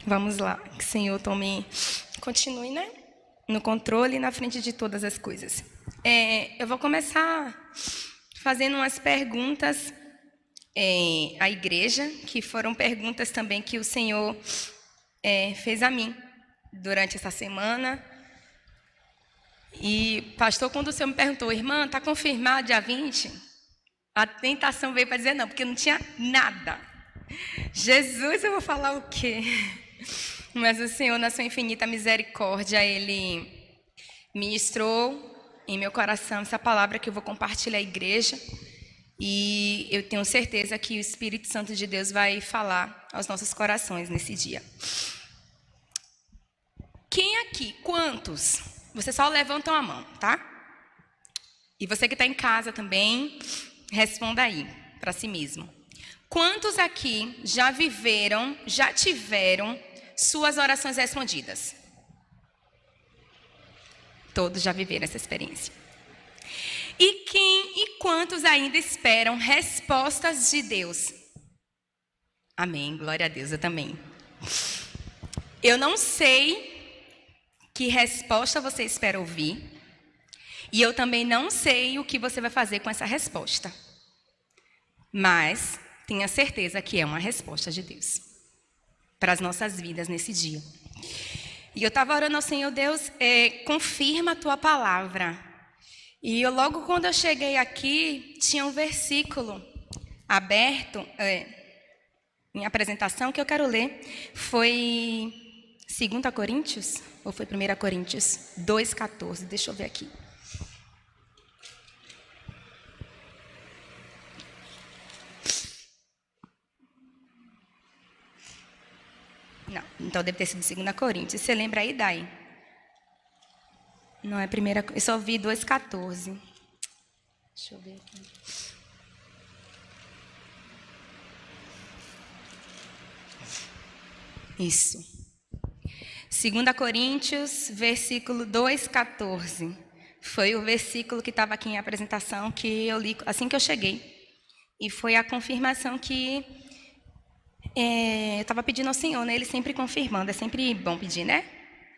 Vamos lá. Que o Senhor continue, né? No controle e na frente de todas as coisas. Eu vou começar fazendo umas perguntas à igreja, que foram perguntas também que o Senhor fez a mim durante essa semana. E, pastor, quando o Senhor me perguntou, irmã, está confirmado dia 20? A tentação veio para dizer não, porque não tinha nada. Jesus, eu vou falar o quê? Mas o Senhor, na sua infinita misericórdia, Ele ministrou em meu coração essa palavra que eu vou compartilhar à igreja. E eu tenho certeza que o Espírito Santo de Deus vai falar aos nossos corações nesse dia. Quem aqui, quantos? Você só levantam a mão, tá? E você que está em casa também, responda aí para si mesmo. Quantos aqui já viveram, já tiveram suas orações respondidas? Todos já viveram essa experiência. E quantos ainda esperam respostas de Deus? Amém, glória a Deus, eu também. Eu não sei que resposta você espera ouvir, e eu também não sei o que você vai fazer com essa resposta. Mas tenha certeza que é uma resposta de Deus para as nossas vidas nesse dia. E eu estava orando ao Senhor, Deus, confirma a tua palavra. E logo quando eu cheguei aqui, tinha um versículo aberto em apresentação que eu quero ler. Foi 2 Coríntios, ou foi 1 Coríntios 2,14, deixa eu ver aqui. Não, então deve ter sido 2 Coríntios. Você lembra aí, Dai? Não é 1, eu só vi 2,14. Deixa eu ver aqui. Isso. 2 Coríntios, versículo 2,14. Foi o versículo que estava aqui em apresentação, que eu li assim que eu cheguei. E foi a confirmação que eu estava pedindo ao Senhor, né? Ele sempre confirmando, é sempre bom pedir, né?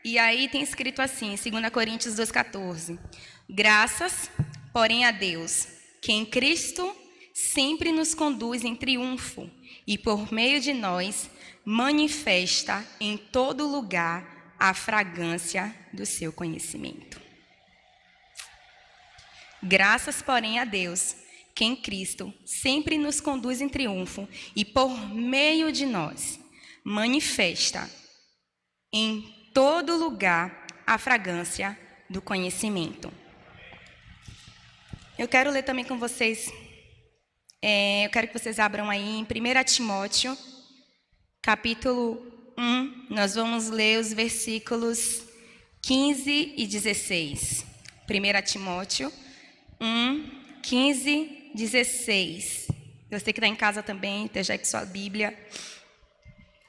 E aí tem escrito assim, 2 Coríntios 2,14. Graças, porém, a Deus, que em Cristo sempre nos conduz em triunfo e por meio de nós manifesta em todo lugar a fragrância do seu conhecimento. Graças, porém, a Deus, que em Cristo sempre nos conduz em triunfo e por meio de nós manifesta em todo lugar a fragrância do conhecimento. Eu quero ler também com vocês, eu quero que vocês abram aí em 1 Timóteo, capítulo 1, nós vamos ler os versículos 15 e 16. 1 Timóteo 1, 15, 16. Você que está em casa também, esteja com sua Bíblia,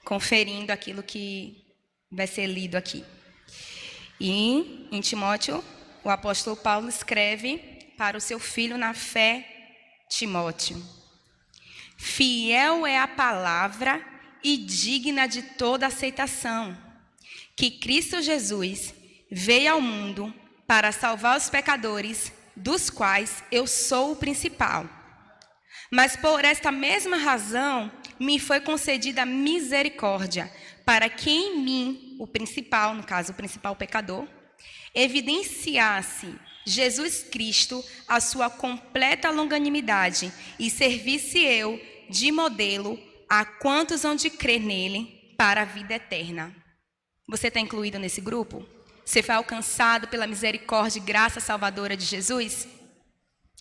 conferindo aquilo que vai ser lido aqui. E em Timóteo, o apóstolo Paulo escreve para o seu filho na fé, Timóteo. Fiel é a palavra e digna de toda aceitação, que Cristo Jesus veio ao mundo para salvar os pecadores, dos quais eu sou o principal. Mas por esta mesma razão me foi concedida misericórdia, para que em mim, o principal, no caso o principal pecador, evidenciasse Jesus Cristo a sua completa longanimidade e servisse eu de modelo a quantos hão de crer nele para a vida eterna. Você está incluído nesse grupo? Você foi alcançado pela misericórdia e graça salvadora de Jesus?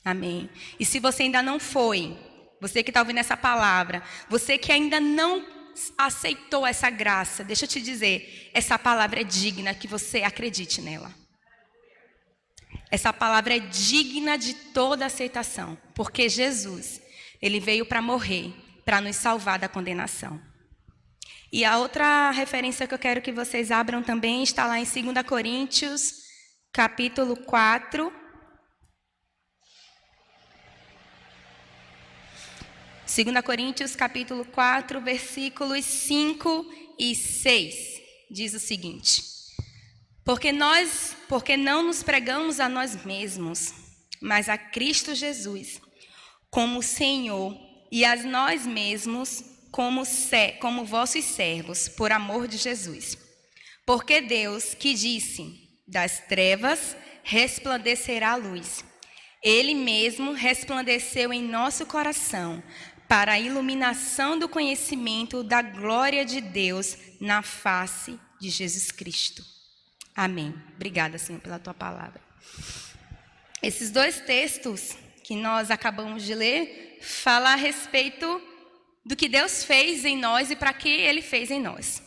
Amém. E se você ainda não foi, você que está ouvindo essa palavra, você que ainda não aceitou essa graça, deixa eu te dizer, essa palavra é digna que você acredite nela. Essa palavra é digna de toda aceitação, porque Jesus, ele veio para morrer, para nos salvar da condenação. E a outra referência que eu quero que vocês abram também está lá em 2 Coríntios, capítulo 4. 2 Coríntios capítulo 4, versículos 5 e 6, diz o seguinte: porque não nos pregamos a nós mesmos, mas a Cristo Jesus, como Senhor, e a nós mesmos como vossos servos, por amor de Jesus. Porque Deus, que disse, das trevas resplandecerá a luz, Ele mesmo resplandeceu em nosso coração, para a iluminação do conhecimento da glória de Deus na face de Jesus Cristo. Amém. Obrigada, Senhor, pela tua palavra. Esses dois textos que nós acabamos de ler falam a respeito do que Deus fez em nós e para que Ele fez em nós,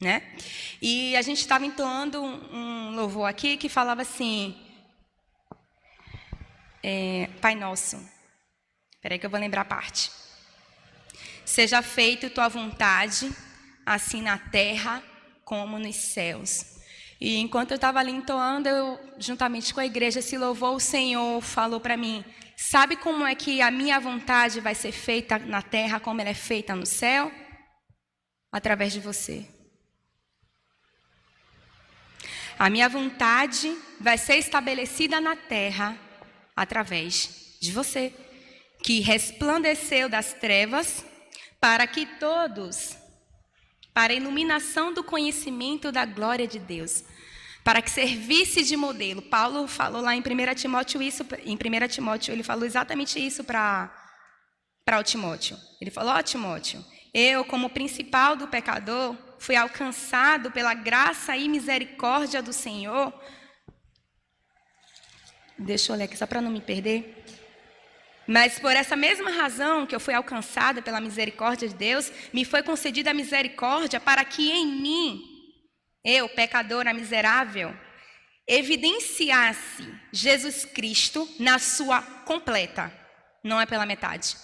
né? E a gente estava entoando um louvor aqui que falava assim: Pai Nosso. Espera aí que eu vou lembrar a parte. Seja feita tua vontade, assim na terra como nos céus. E enquanto eu estava ali entoando, juntamente com a igreja, esse louvor, o Senhor falou para mim: sabe como é que a minha vontade vai ser feita na terra como ela é feita no céu? Através de você. A minha vontade vai ser estabelecida na terra através de você, que resplandeceu das trevas para que todos, para a iluminação do conhecimento da glória de Deus, para que servisse de modelo. Paulo falou lá em 1 Timóteo isso, em 1 Timóteo ele falou exatamente isso para o Timóteo. Ele falou: ó Timóteo, eu como principal do pecador fui alcançado pela graça e misericórdia do Senhor. Deixa eu ler aqui só para não me perder. Mas por essa mesma razão que eu fui alcançada pela misericórdia de Deus, me foi concedida a misericórdia para que em mim, eu, pecadora miserável, evidenciasse Jesus Cristo na sua completa, não é pela metade,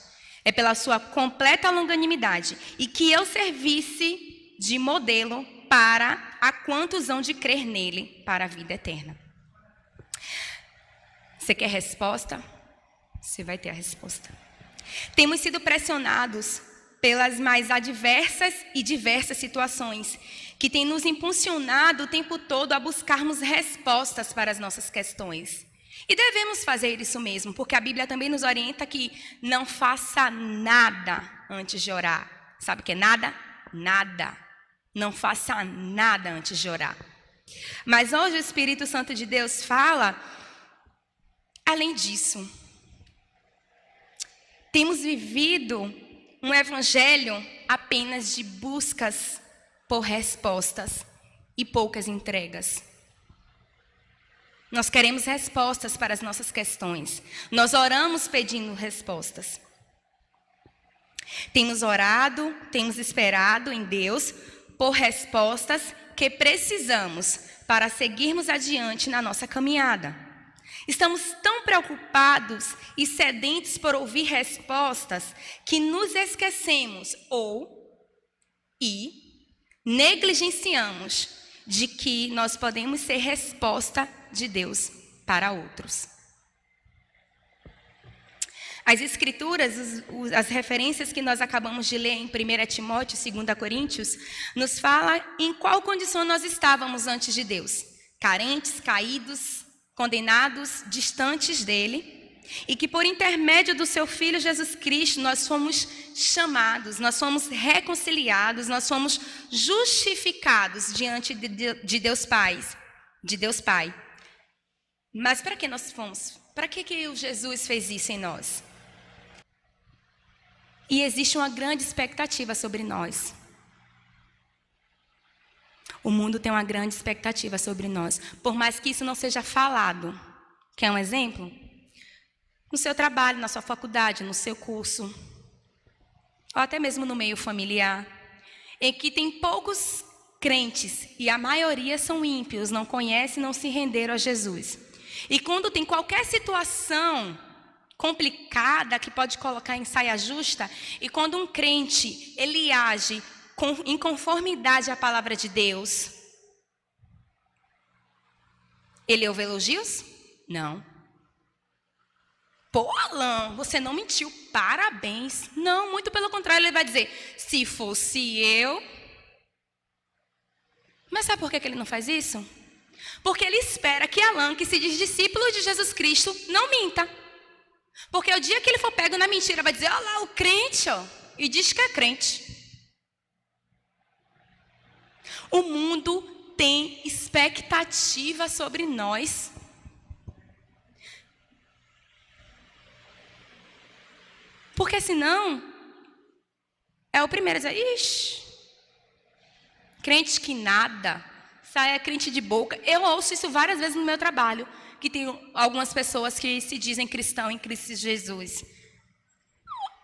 é pela sua completa longanimidade, e que eu servisse de modelo para a quantos hão de crer nele para a vida eterna. Você quer resposta? Você vai ter a resposta. Temos sido pressionados pelas mais adversas e diversas situações que têm nos impulsionado o tempo todo a buscarmos respostas para as nossas questões. E devemos fazer isso mesmo, porque a Bíblia também nos orienta que não faça nada antes de orar. Sabe o que é nada? Nada. Não faça nada antes de orar. Mas hoje o Espírito Santo de Deus fala, além disso, temos vivido um evangelho apenas de buscas por respostas e poucas entregas. Nós queremos respostas para as nossas questões. Nós oramos pedindo respostas. Temos orado, temos esperado em Deus por respostas que precisamos para seguirmos adiante na nossa caminhada. Estamos tão preocupados e sedentos por ouvir respostas que nos esquecemos e negligenciamos de que nós podemos ser resposta de Deus para outros. As escrituras, as referências que nós acabamos de ler em 1 Timóteo, 2 Coríntios, nos fala em qual condição nós estávamos antes de Deus. Carentes, caídos, condenados, distantes dele, e que por intermédio do seu Filho Jesus Cristo nós fomos chamados, nós fomos reconciliados, nós fomos justificados diante de Deus Pai. Mas para que nós fomos? Para que o Jesus fez isso em nós? E existe uma grande expectativa sobre nós. O mundo tem uma grande expectativa sobre nós, por mais que isso não seja falado. Quer um exemplo? No seu trabalho, na sua faculdade, no seu curso, ou até mesmo no meio familiar, em que tem poucos crentes e a maioria são ímpios, não conhecem, não se renderam a Jesus. E quando tem qualquer situação complicada que pode colocar em saia justa, e quando um crente, ele age em conformidade à palavra de Deus, ele ouve elogios? Não. Pô, Alan, você não mentiu, parabéns. Não, muito pelo contrário, ele vai dizer, se fosse eu... Mas sabe por que ele não faz isso? Porque ele espera que Alan, que se diz discípulo de Jesus Cristo, não minta. Porque o dia que ele for pego na mentira, vai dizer, olha lá, o crente, ó, e diz que é crente. O mundo tem expectativa sobre nós. Porque senão, é o primeiro a dizer, ixi, crente que nada, sai crente de boca. Eu ouço isso várias vezes no meu trabalho, que tem algumas pessoas que se dizem cristão em Cristo Jesus.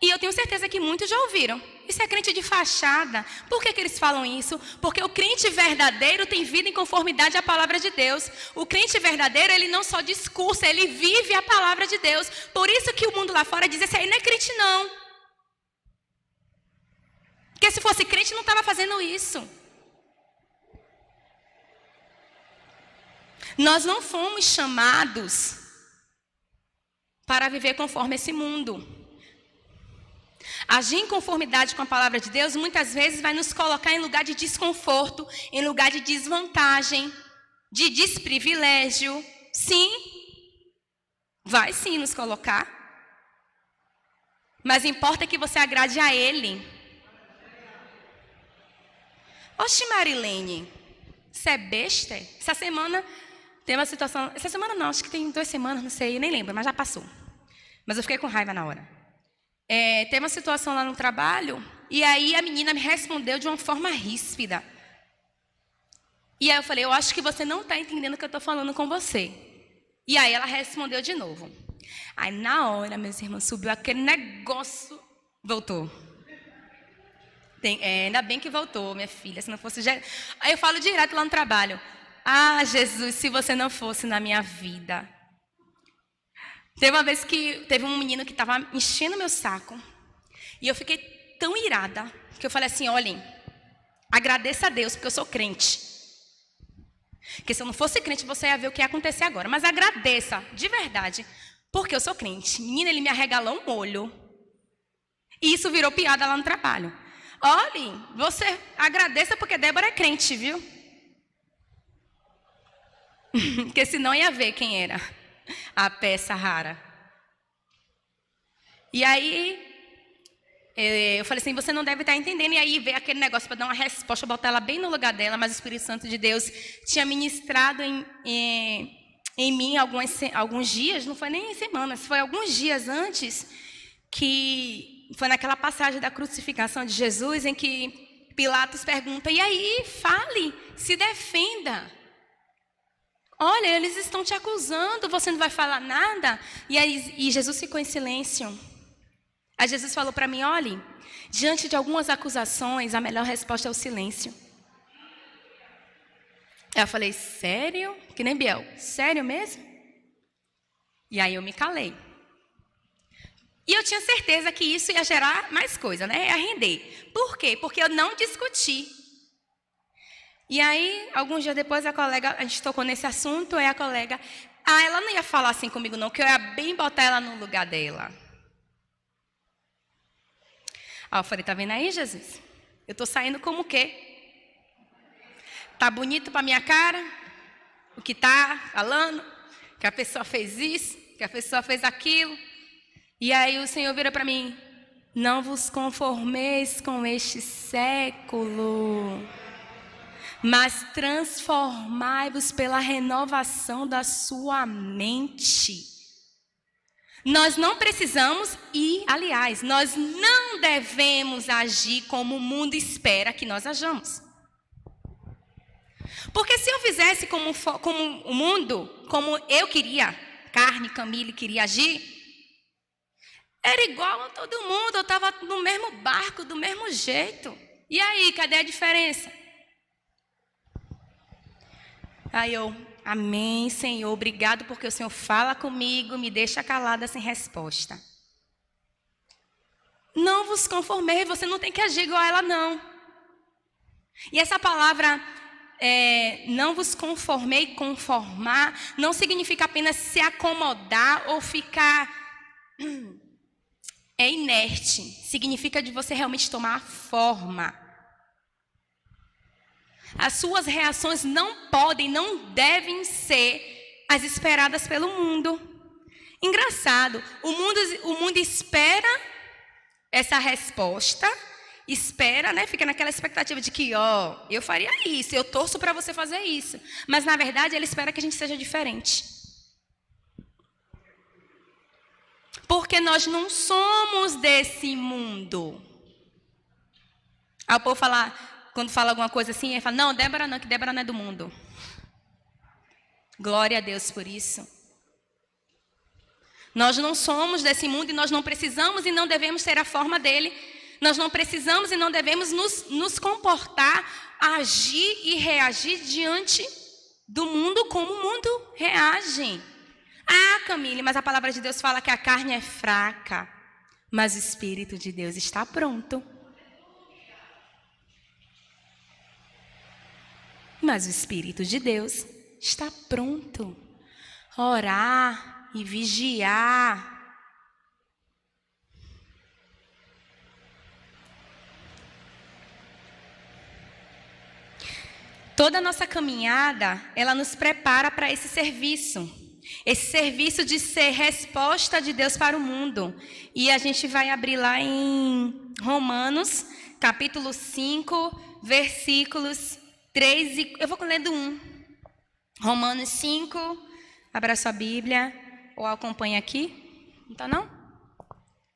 E eu tenho certeza que muitos já ouviram. Isso é crente de fachada. Por que eles falam isso? Porque o crente verdadeiro tem vida em conformidade à palavra de Deus. O crente verdadeiro, ele não só discursa, ele vive a palavra de Deus. Por isso que o mundo lá fora diz, esse aí não é crente não. Porque se fosse crente, não estava fazendo isso. Nós não fomos chamados para viver conforme esse mundo. Agir em conformidade com a palavra de Deus, muitas vezes vai nos colocar em lugar de desconforto, em lugar de desvantagem, de desprivilégio. Sim, vai sim nos colocar. Mas importa que você agrade a Ele. Oxe, Marilene, você é besta? Essa semana tem uma situação... Essa semana não, acho que tem 2 semanas, não sei, nem lembro, mas já passou. Mas eu fiquei com raiva na hora. Tem uma situação lá no trabalho, e aí a menina me respondeu de uma forma ríspida. E aí eu falei, eu acho que você não está entendendo o que eu estou falando com você. E aí ela respondeu de novo. Aí na hora, meus irmãos, subiu aquele negócio, voltou. Ainda bem que voltou, minha filha, se não fosse... Aí eu falo direto lá no trabalho. Ah, Jesus, se você não fosse na minha vida... Teve uma vez que teve um menino que estava enchendo meu saco. E eu fiquei tão irada, que eu falei assim, olhem, agradeça a Deus, porque eu sou crente. Porque se eu não fosse crente, você ia ver o que ia acontecer agora. Mas agradeça, de verdade, porque eu sou crente. Menino, ele me arregalou um olho. E isso virou piada lá no trabalho. Olhem, você agradeça porque Débora é crente, viu? Porque senão ia ver quem era a peça rara. E aí, eu falei assim, você não deve estar entendendo. E aí veio aquele negócio para dar uma resposta, botar ela bem no lugar dela, mas o Espírito Santo de Deus tinha ministrado em mim alguns dias, não foi nem semanas, foi alguns dias antes, que foi naquela passagem da crucificação de Jesus, em que Pilatos pergunta, e aí, fale, se defenda. Olha, eles estão te acusando, você não vai falar nada? E Jesus ficou em silêncio. Aí Jesus falou para mim, olhe, diante de algumas acusações, a melhor resposta é o silêncio. Eu falei, sério? Que nem Biel, sério mesmo? E aí eu me calei. E eu tinha certeza que isso ia gerar mais coisa, né? Ia render. Por quê? Porque eu não discuti. E aí, alguns dias depois, a gente tocou nesse assunto, aí a colega, ela não ia falar assim comigo não, que eu ia bem botar ela no lugar dela. Aí eu falei, tá vendo aí, Jesus? Eu tô saindo como o quê? Tá bonito pra minha cara? O que tá falando? Que a pessoa fez isso, que a pessoa fez aquilo. E aí o Senhor vira para mim, não vos conformeis com este século, mas transformai-vos pela renovação da sua mente. Nós não precisamos e, aliás, nós não devemos agir como o mundo espera que nós ajamos. Porque se eu fizesse como o mundo, como eu queria, carne, Camille queria agir, era igual a todo mundo, eu estava no mesmo barco, do mesmo jeito. E aí, cadê a diferença? Aí eu, amém, Senhor, obrigado porque o Senhor fala comigo, me deixa calada sem resposta. Não vos conformei, você não tem que agir igual a ela, não. E essa palavra, não vos conformei, conformar, não significa apenas se acomodar ou ficar é inerte. Significa de você realmente tomar forma. As suas reações não podem, não devem ser as esperadas pelo mundo. Engraçado, o mundo espera essa resposta, espera, né? Fica naquela expectativa de que, eu faria isso, eu torço para você fazer isso. Mas, na verdade, ele espera que a gente seja diferente. Porque nós não somos desse mundo. Aí o povo fala, quando fala alguma coisa assim, ele fala, não, Débora não, que Débora não é do mundo. Glória a Deus por isso. Nós não somos desse mundo e nós não precisamos e não devemos ter a forma dele. Nós não precisamos e não devemos nos comportar, agir e reagir diante do mundo como o mundo reage. Ah, Camille, mas a palavra de Deus fala que a carne é fraca, mas o Espírito de Deus está pronto. Mas o Espírito de Deus está pronto. Orar e vigiar. Toda a nossa caminhada, ela nos prepara para esse serviço. Esse serviço de ser resposta de Deus para o mundo. E a gente vai abrir lá em Romanos, capítulo 5, versículos 3 e... Eu vou ler do 1. Romanos 5, abra sua Bíblia, ou acompanha aqui. Não está não?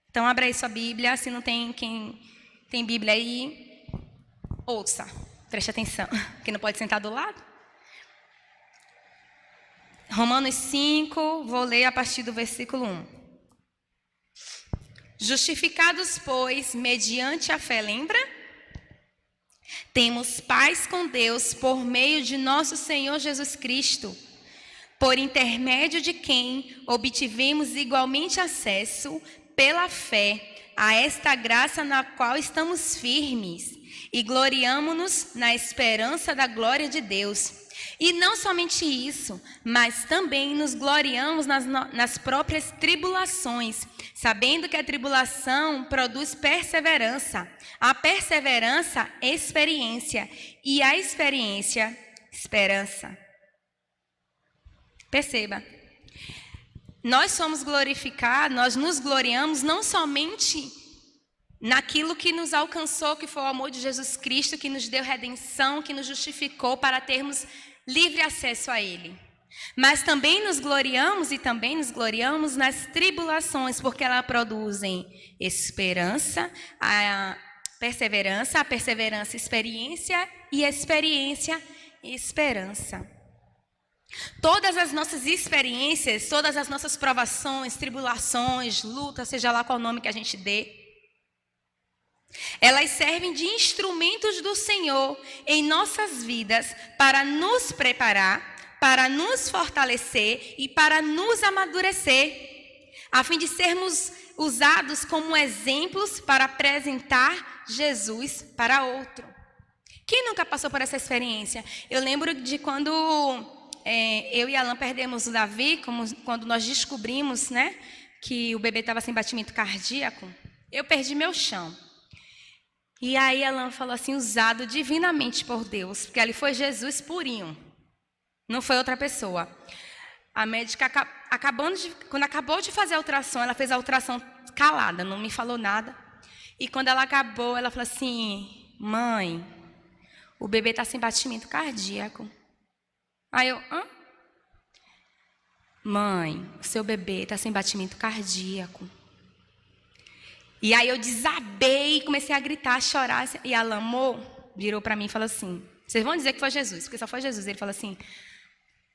Então abra aí sua Bíblia, se não tem quem tem Bíblia aí, ouça, preste atenção, que não pode sentar do lado. Romanos 5, vou ler a partir do versículo 1. Justificados, pois, mediante a fé, lembra? Temos paz com Deus por meio de nosso Senhor Jesus Cristo, por intermédio de quem obtivemos igualmente acesso, pela fé, a esta graça na qual estamos firmes e gloriamo-nos na esperança da glória de Deus. E não somente isso, mas também nos gloriamos nas próprias tribulações, sabendo que a tribulação produz perseverança, a perseverança, experiência, e a experiência, esperança. Perceba, nós somos glorificados, nós nos gloriamos não somente naquilo que nos alcançou, que foi o amor de Jesus Cristo, que nos deu redenção, que nos justificou para termos livre acesso a Ele. Mas também nos gloriamos nas tribulações, porque elas produzem esperança, a perseverança, experiência, e a experiência, esperança. Todas as nossas experiências, todas as nossas provações, tribulações, lutas, seja lá qual nome que a gente dê, elas servem de instrumentos do Senhor em nossas vidas para nos preparar, para nos fortalecer e para nos amadurecer, a fim de sermos usados como exemplos para apresentar Jesus para outro. Quem nunca passou por essa experiência? Eu lembro de quando eu e Alan perdemos o Davi, quando nós descobrimos, né, que o bebê estava sem batimento cardíaco. Eu perdi meu chão. E aí Alan falou assim, usado divinamente por Deus, porque ali foi Jesus purinho, não foi outra pessoa. A médica, quando acabou de fazer a ultrassom, ela fez a ultrassom calada, não me falou nada. E quando ela acabou, ela falou assim, mãe, o bebê está sem batimento cardíaco. Aí eu, hã? Mãe, o seu bebê está sem batimento cardíaco. E aí eu desabei, comecei a gritar, a chorar. E a Lamô virou para mim e falou assim, vocês vão dizer que foi Jesus, porque só foi Jesus. Ele falou assim,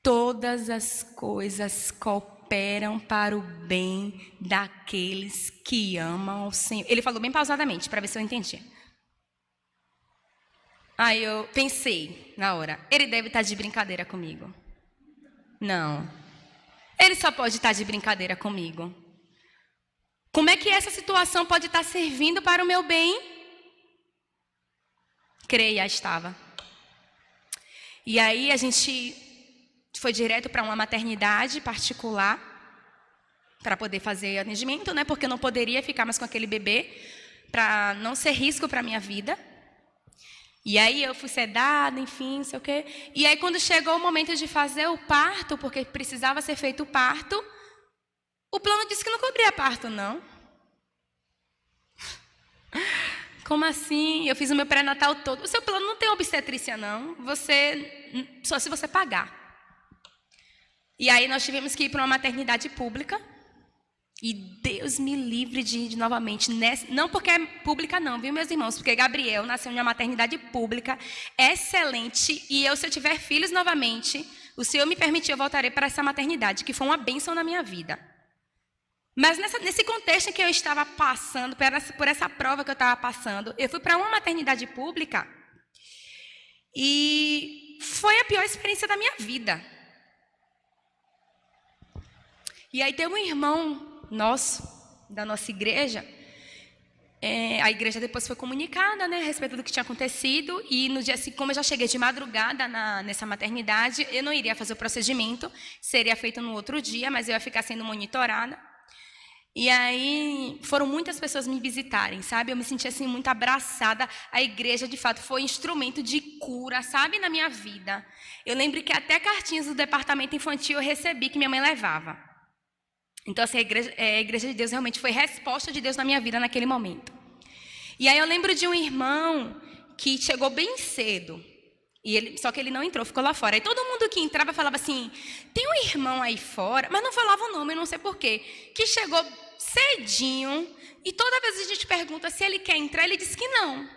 todas as coisas cooperam para o bem daqueles que amam o Senhor. Ele falou bem pausadamente, para ver se eu entendi. Aí eu pensei na hora, ele deve estar de brincadeira comigo. Não, ele só pode estar de brincadeira comigo. Como é que essa situação pode estar servindo para o meu bem? Creia, estava. E aí a gente foi direto para uma maternidade particular. para poder fazer atendimento, né? Porque eu não poderia ficar mais com aquele bebê, para não ser risco para a minha vida. E aí eu fui sedada, enfim, não sei o quê. E aí quando chegou o momento de fazer o parto, porque precisava ser feito o parto, o plano disse que não cobria parto, não. Como assim? Eu fiz o meu pré-natal todo. O seu plano não tem obstetrícia, não. Só se você pagar. E aí nós tivemos que ir para uma maternidade pública. E Deus me livre de ir novamente. Não porque é pública não, viu, meus irmãos? Porque Gabriel nasceu em uma maternidade pública, excelente. E se eu tiver filhos novamente, o Senhor me permitir, eu voltarei para essa maternidade, que foi uma bênção na minha vida. Mas nesse contexto em que eu estava passando, por essa prova que eu estava passando, eu fui para uma maternidade pública e foi a pior experiência da minha vida. E aí tem um irmão nosso, da nossa igreja, a igreja depois foi comunicada, né, a respeito do que tinha acontecido, e no dia seguinte, como eu já cheguei de madrugada nessa maternidade, eu não iria fazer o procedimento, seria feito no outro dia, mas eu ia ficar sendo monitorada. E aí foram muitas pessoas me visitarem, sabe? Eu me senti assim muito abraçada. A igreja, de fato, foi instrumento de cura, sabe, na minha vida. Eu lembro que até cartinhas do departamento infantil eu recebi que minha mãe levava. Então, assim, a igreja de Deus realmente foi resposta de Deus na minha vida naquele momento. E aí eu lembro de um irmão que chegou bem cedo. Só que ele não entrou, ficou lá fora. E todo mundo que entrava falava assim, tem um irmão aí fora, mas não falava o nome, eu não sei porquê, que chegou cedinho, e toda vez a gente pergunta se ele quer entrar, ele diz que não.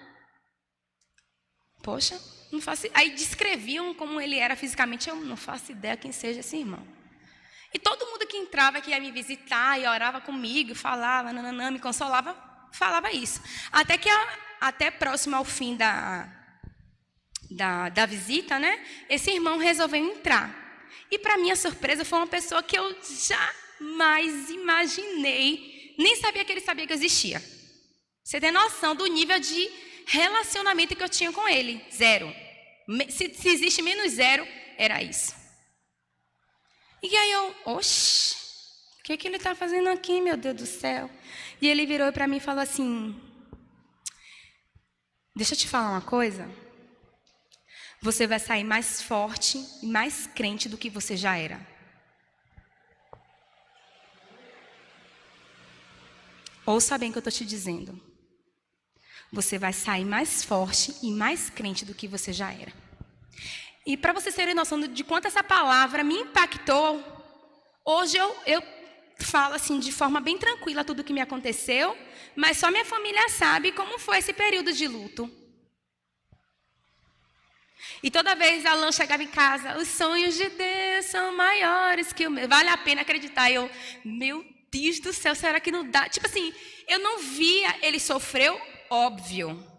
Poxa, não faço. Aí descreviam como ele era fisicamente, eu não faço ideia quem seja esse irmão. E todo mundo que entrava, que ia me visitar e orava comigo, falava, nananã, me consolava, falava isso. Até que até próximo ao fim da visita, né? Esse irmão resolveu entrar. E para minha surpresa, foi uma pessoa que eu jamais imaginei, nem sabia que ele sabia que eu existia. Você tem noção do nível de relacionamento que eu tinha com ele? Zero. Se existe menos zero, era isso. E aí oxe, o que ele está fazendo aqui, meu Deus do céu? E ele virou para mim e falou assim, deixa eu te falar uma coisa. Você vai sair mais forte e mais crente do que você já era. Ouça bem o que eu estou te dizendo. Você vai sair mais forte e mais crente do que você já era. E para vocês terem noção de quanto essa palavra me impactou, hoje eu falo assim de forma bem tranquila tudo o que me aconteceu, mas só minha família sabe como foi esse período de luto. E toda vez Alan chegava em casa, os sonhos de Deus são maiores que o meu. Vale a pena acreditar. Meu Deus do céu, será que não dá? Tipo assim, eu não via, ele sofreu, óbvio.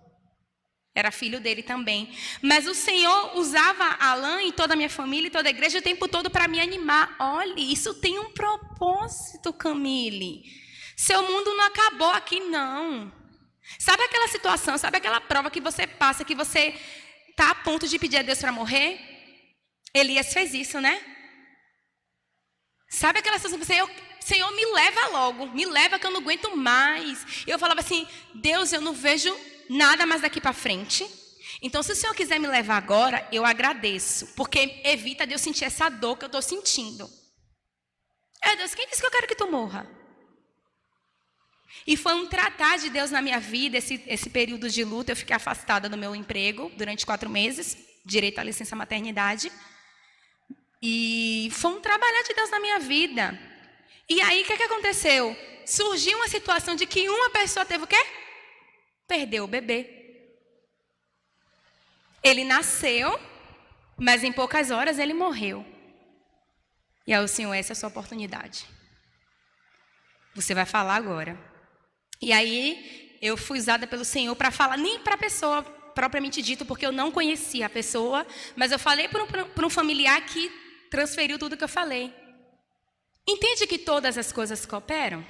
Era filho dele também. Mas o Senhor usava Alan e toda a minha família e toda a igreja o tempo todo para me animar. Olha, isso tem um propósito, Camille. Seu mundo não acabou aqui, não. Sabe aquela situação, sabe aquela prova que você passa, que você está a ponto de pedir a Deus para morrer? Elias fez isso, né? Sabe aquela situação que você... Senhor, me leva logo. Me leva que eu não aguento mais. Eu falava assim, Deus, eu não vejo nada mais daqui para frente. Então, se o Senhor quiser me levar agora, eu agradeço. Porque evita de eu sentir essa dor que eu estou sentindo. Deus, quem disse que eu quero que tu morra? E foi um tratar de Deus na minha vida, esse período de luta. Eu fiquei afastada do meu emprego durante 4 meses, direito à licença maternidade. E foi um trabalhar de Deus na minha vida. E aí, o que aconteceu? Surgiu uma situação de que uma pessoa teve o quê? Perdeu o bebê. Ele nasceu, mas em poucas horas ele morreu. E aí o Senhor, essa é a sua oportunidade. Você vai falar agora. E aí, eu fui usada pelo Senhor para falar, nem para a pessoa propriamente dito, porque eu não conhecia a pessoa, mas eu falei para um familiar que transferiu tudo que eu falei. Entende que todas as coisas cooperam?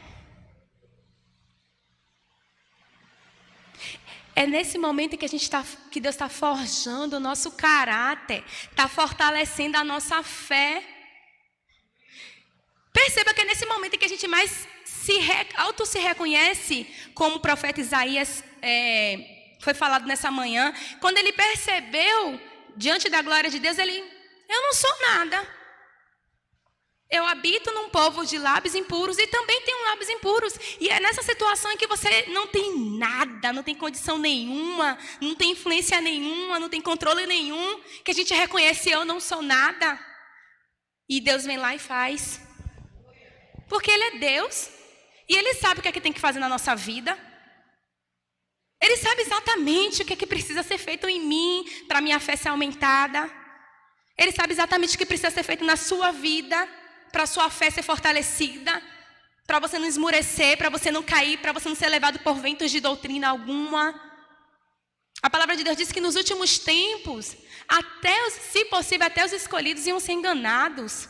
É nesse momento em que Deus está forjando o nosso caráter, está fortalecendo a nossa fé. Perceba que é nesse momento em que a gente mais se reconhece, como o profeta Isaías foi falado nessa manhã, quando ele percebeu, diante da glória de Deus, eu não sou nada. Eu habito num povo de lábios impuros e também tenho lábios impuros. E é nessa situação em que você não tem nada, não tem condição nenhuma, não tem influência nenhuma, não tem controle nenhum, que a gente reconhece: eu não sou nada. E Deus vem lá e faz. Porque Ele é Deus. E Ele sabe o que é que tem que fazer na nossa vida. Ele sabe exatamente o que é que precisa ser feito em mim para a minha fé ser aumentada. Ele sabe exatamente o que precisa ser feito na sua vida para a sua fé ser fortalecida, para você não esmurecer, para você não cair, para você não ser levado por ventos de doutrina alguma. A palavra de Deus diz que nos últimos tempos, se possível, até os escolhidos iam ser enganados.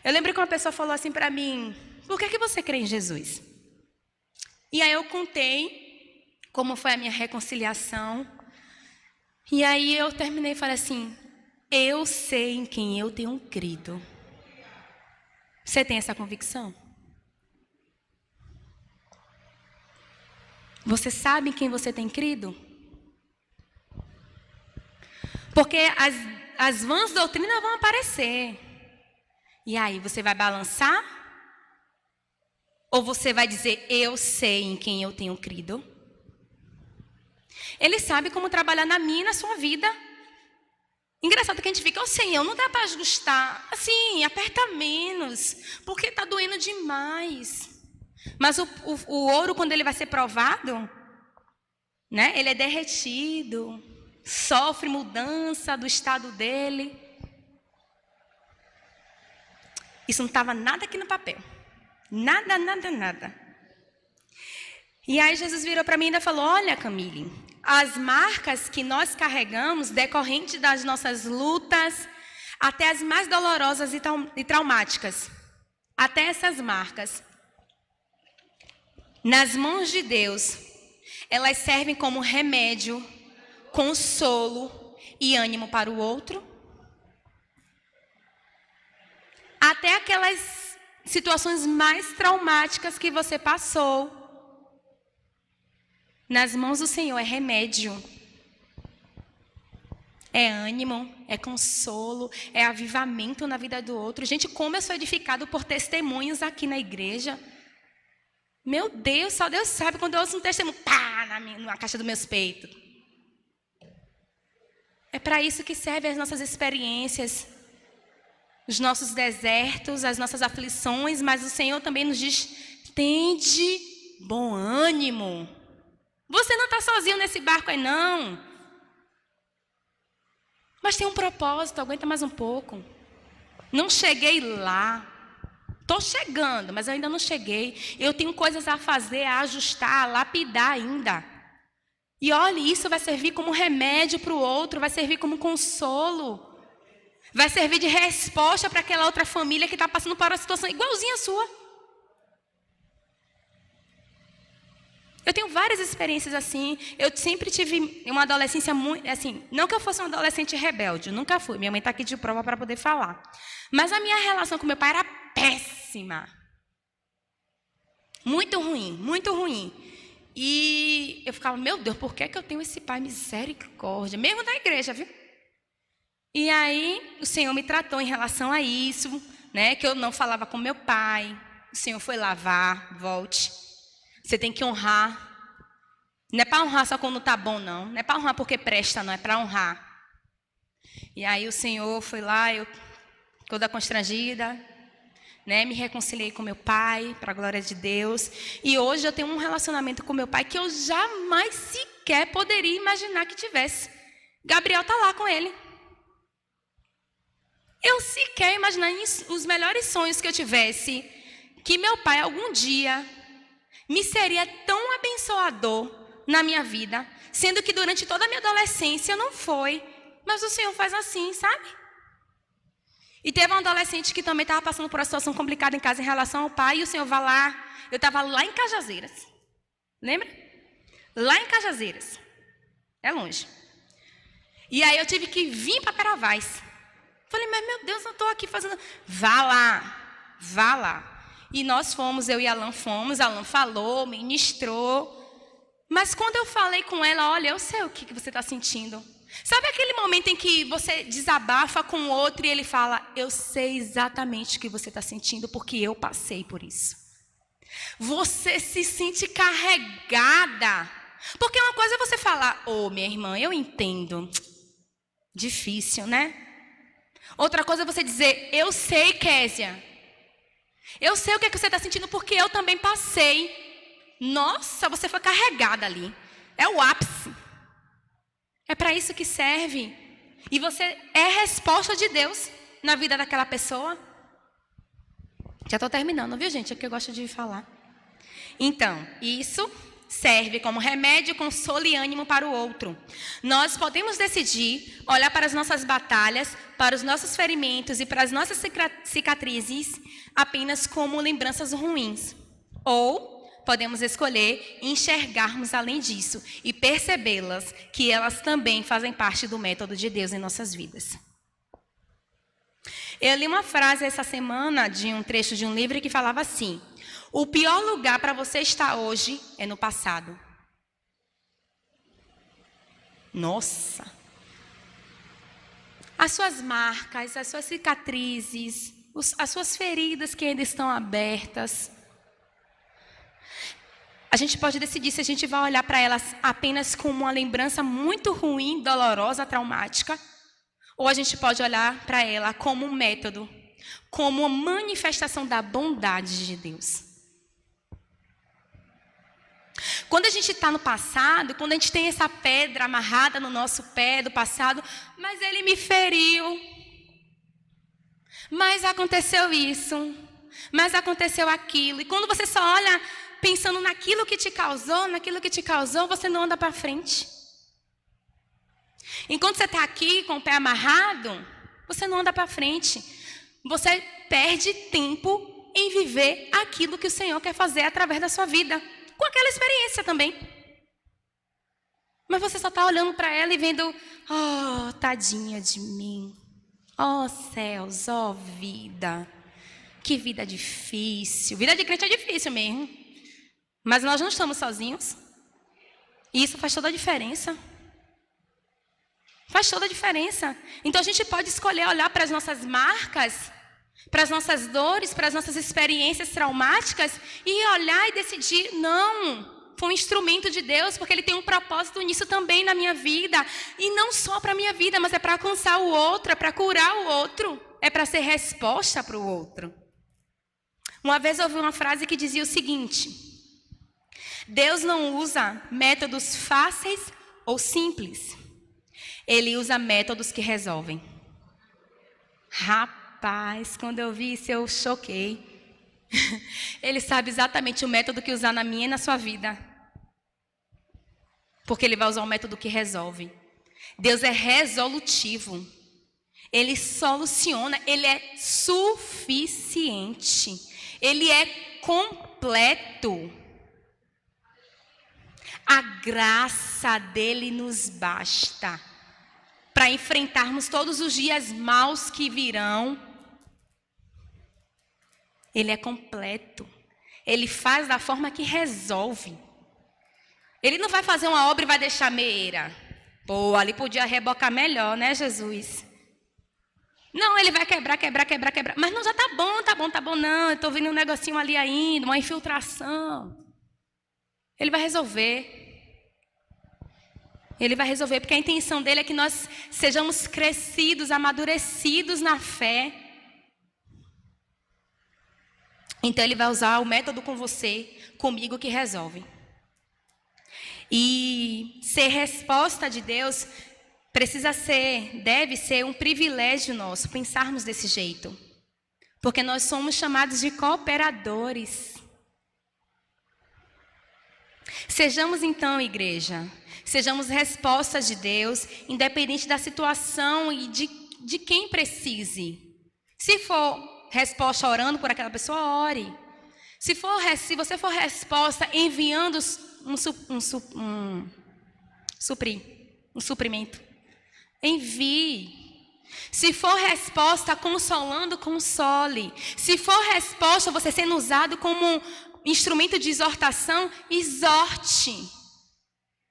Eu lembro que uma pessoa falou assim para mim: por que você crê em Jesus? E aí eu contei como foi a minha reconciliação. E aí eu terminei e falei assim: eu sei em quem eu tenho crido. Você tem essa convicção? Você sabe em quem você tem crido? Porque as vãs doutrinas vão aparecer. E aí, você vai balançar? Ou você vai dizer: eu sei em quem eu tenho crido? Ele sabe como trabalhar na minha e na sua vida. Engraçado que a gente fica: Senhor, não dá para ajustar. Assim, aperta menos, porque está doendo demais. Mas o ouro, quando ele vai ser provado, né, ele é derretido, sofre mudança do estado dele. Isso não estava nada aqui no papel. Nada, nada, nada. E aí Jesus virou para mim e ainda falou: olha, Camille, as marcas que nós carregamos, decorrente das nossas lutas, até as mais dolorosas e traumáticas, até essas marcas, nas mãos de Deus, elas servem como remédio, consolo e ânimo para o outro. Até aquelas situações mais traumáticas que você passou, nas mãos do Senhor é remédio, é ânimo, é consolo, é avivamento na vida do outro. Gente, como eu sou edificado por testemunhos aqui na igreja. Meu Deus, só Deus sabe quando eu ouço um testemunho, pá, na caixa dos meus peitos. É para isso que servem as nossas experiências, os nossos desertos, as nossas aflições, mas o Senhor também nos diz: tende bom ânimo. Você não está sozinho nesse barco aí, não. Mas tem um propósito, aguenta mais um pouco. Não cheguei lá. Estou chegando, mas eu ainda não cheguei. Eu tenho coisas a fazer, a ajustar, a lapidar ainda. E olhe, isso vai servir como remédio para o outro, vai servir como consolo. Vai servir de resposta para aquela outra família que está passando por uma situação igualzinha à sua. Eu tenho várias experiências assim. Eu sempre tive uma adolescência muito, assim, não que eu fosse uma adolescente rebelde, eu nunca fui. Minha mãe está aqui de prova para poder falar. Mas a minha relação com meu pai era péssima. Muito ruim, muito ruim. E eu ficava: meu Deus, por que eu tenho esse pai? Misericórdia. Mesmo da igreja, viu? E aí o Senhor me tratou em relação a isso, né? Que eu não falava com meu pai. O Senhor foi lá: volte. Você tem que honrar. Não é para honrar só quando está bom, não. Não é para honrar porque presta, não. É para honrar. E aí o Senhor foi lá, eu toda constrangida, né? Me reconciliei com meu pai, para a glória de Deus. E hoje eu tenho um relacionamento com meu pai que eu jamais sequer poderia imaginar que tivesse. Gabriel está lá com ele. Eu sequer imaginar os melhores sonhos que eu tivesse, que meu pai algum dia me seria tão abençoador na minha vida, sendo que durante toda a minha adolescência não foi. Mas o Senhor faz assim, sabe? E teve um adolescente que também estava passando por uma situação complicada em casa em relação ao pai, e o Senhor vai lá. Eu estava lá em Cajazeiras. Lembra? Lá em Cajazeiras. É longe. E aí eu tive que vir para Peravais. Falei, mas meu Deus, eu estou aqui fazendo... Vá lá, vá lá. E nós fomos, eu e Alan fomos, Alan falou, ministrou. Mas quando eu falei com ela, olha, eu sei o que você está sentindo. Sabe aquele momento em que você desabafa com o outro e ele fala, eu sei exatamente o que você está sentindo porque eu passei por isso. Você se sente carregada. Porque uma coisa é você falar, minha irmã, eu entendo. Difícil, né? Outra coisa é você dizer, eu sei, Késia. Eu sei o que você está sentindo porque eu também passei. Nossa, você foi carregada ali. É o ápice. É para isso que serve. E você é resposta de Deus na vida daquela pessoa. Já estou terminando, viu, gente? É que eu gosto de falar. Então, isso serve como remédio, consolo e ânimo para o outro. Nós podemos decidir olhar para as nossas batalhas, para os nossos ferimentos e para as nossas cicatrizes apenas como lembranças ruins. Ou podemos escolher enxergarmos além disso e percebê-las, que elas também fazem parte do método de Deus em nossas vidas. Eu li uma frase essa semana de um trecho de um livro que falava assim: o pior lugar para você estar hoje é no passado. Nossa! As suas marcas, as suas cicatrizes, as suas feridas que ainda estão abertas. A gente pode decidir se a gente vai olhar para elas apenas como uma lembrança muito ruim, dolorosa, traumática, ou a gente pode olhar para ela como um método, como uma manifestação da bondade de Deus. Quando a gente está no passado, quando a gente tem essa pedra amarrada no nosso pé do passado, mas ele me feriu, mas aconteceu isso, mas aconteceu aquilo, e quando você só olha pensando naquilo que te causou, você não anda para frente. Enquanto você está aqui com o pé amarrado, você não anda para frente. Você perde tempo em viver aquilo que o Senhor quer fazer através da sua vida. Com aquela experiência também. Mas você só está olhando para ela e vendo, tadinha de mim. Céus, vida. Que vida difícil. Vida de crente é difícil mesmo. Mas nós não estamos sozinhos. E isso faz toda a diferença. Faz toda a diferença. Então a gente pode escolher olhar para as nossas marcas, para as nossas dores, para as nossas experiências traumáticas e olhar e decidir, não, foi um instrumento de Deus, porque Ele tem um propósito nisso também na minha vida. E não só para a minha vida, mas é para alcançar o outro, é para curar o outro, é para ser resposta para o outro. Uma vez eu ouvi uma frase que dizia o seguinte: Deus não usa métodos fáceis ou simples. Ele usa métodos que resolvem. Rapaz, quando eu vi isso, eu choquei. Ele sabe exatamente o método que usar na minha e na sua vida. Porque Ele vai usar um método que resolve. Deus é resolutivo. Ele soluciona. Ele é suficiente. Ele é completo. A graça dele nos basta para enfrentarmos todos os dias maus que virão. Ele é completo. Ele faz da forma que resolve. Ele não vai fazer uma obra e vai deixar meia. Ali podia rebocar melhor, né, Jesus? Não, ele vai quebrar. Mas não, já tá bom, não. Eu estou vendo um negocinho ali ainda, uma infiltração. Ele vai resolver. Ele vai resolver, porque a intenção dele é que nós sejamos crescidos, amadurecidos na fé. Então ele vai usar o método com você, comigo, que resolve. E ser resposta de Deus deve ser um privilégio nosso, pensarmos desse jeito. Porque nós somos chamados de cooperadores. Sejamos então, igreja, sejamos respostas de Deus, independente da situação e de quem precise. Se for resposta orando por aquela pessoa, ore. Se você for resposta enviando um suprimento, envie. Se for resposta consolando, console. Se for resposta você sendo usado como um instrumento de exortação, exorte.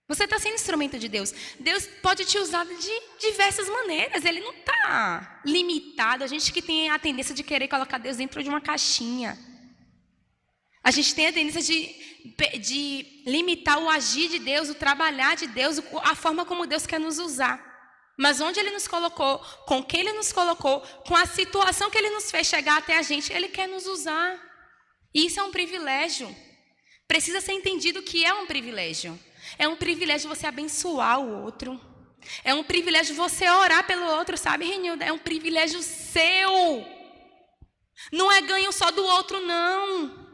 Você está sendo instrumento de Deus. Deus pode te usar de diversas maneiras. Ele não está limitado. A gente que tem a tendência de querer colocar Deus dentro de uma caixinha. A gente tem a tendência de limitar o agir de Deus, o trabalhar de Deus, a forma como Deus quer nos usar. Mas onde Ele nos colocou, com quem Ele nos colocou, com a situação que Ele nos fez chegar até a gente, Ele quer nos usar. E isso é um privilégio. Precisa ser entendido que é um privilégio. É um privilégio você abençoar o outro. É um privilégio você orar pelo outro, sabe, Renilda? É um privilégio seu. Não é ganho só do outro, não.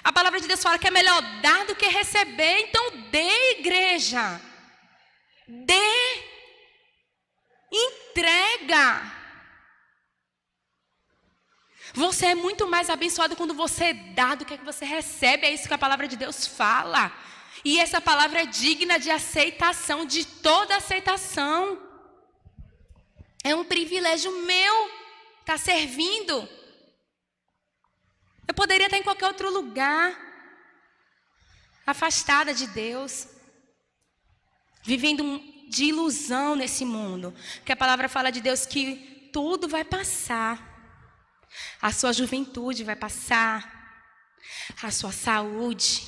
A palavra de Deus fala que é melhor dar do que receber. Então dê, igreja. Dê. Entrega. Você é muito mais abençoado quando você dá do que você recebe. É isso que a palavra de Deus fala. E essa palavra é digna de aceitação, de toda aceitação. É um privilégio meu estar servindo. Eu poderia estar em qualquer outro lugar, afastada de Deus, vivendo de ilusão nesse mundo. Porque a palavra fala de Deus que tudo vai passar. A sua juventude vai passar, a sua saúde,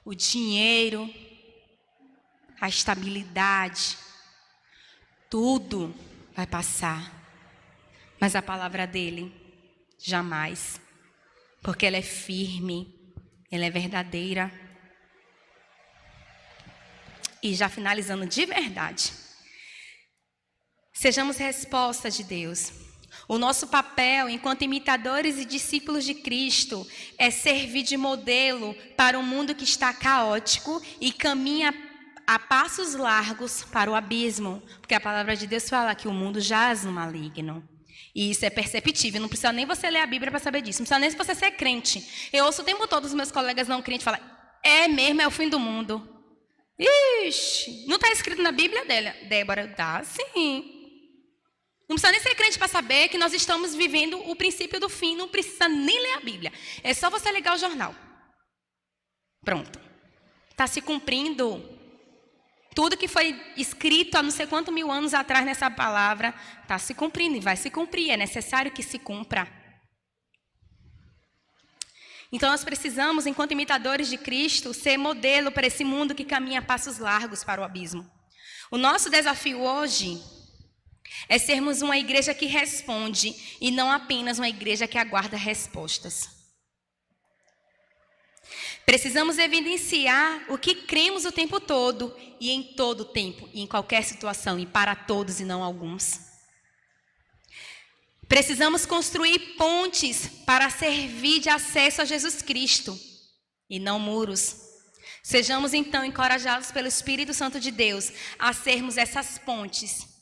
o dinheiro, a estabilidade, tudo vai passar. Mas a palavra dele, jamais. Porque ela é firme, ela é verdadeira. E já finalizando de verdade, sejamos respostas de Deus. O nosso papel, enquanto imitadores e discípulos de Cristo, é servir de modelo para um mundo que está caótico e caminha a passos largos para o abismo. Porque a palavra de Deus fala que o mundo jaz no maligno. E isso é perceptível. Não precisa nem você ler a Bíblia para saber disso. Não precisa nem você ser crente. Eu ouço o tempo todo os meus colegas não crentes falar: é mesmo, é o fim do mundo. Ixi, não está escrito na Bíblia dela, Débora? Tá, sim. Não precisa nem ser crente para saber que nós estamos vivendo o princípio do fim. Não precisa nem ler a Bíblia. É só você ligar o jornal. Pronto. Está se cumprindo. Tudo que foi escrito há não sei quantos mil anos atrás nessa palavra está se cumprindo e vai se cumprir. É necessário que se cumpra. Então nós precisamos, enquanto imitadores de Cristo, ser modelo para esse mundo que caminha a passos largos para o abismo. O nosso desafio hoje é sermos uma igreja que responde e não apenas uma igreja que aguarda respostas. Precisamos evidenciar o que cremos o tempo todo e em todo o tempo, e em qualquer situação, e para todos e não alguns. Precisamos construir pontes para servir de acesso a Jesus Cristo e não muros. Sejamos então encorajados pelo Espírito Santo de Deus a sermos essas pontes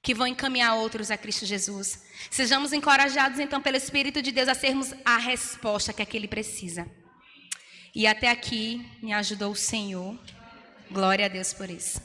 que vão encaminhar outros a Cristo Jesus. Sejamos encorajados então pelo Espírito de Deus a sermos a resposta que aquele precisa. E até aqui me ajudou o Senhor. Glória a Deus por isso.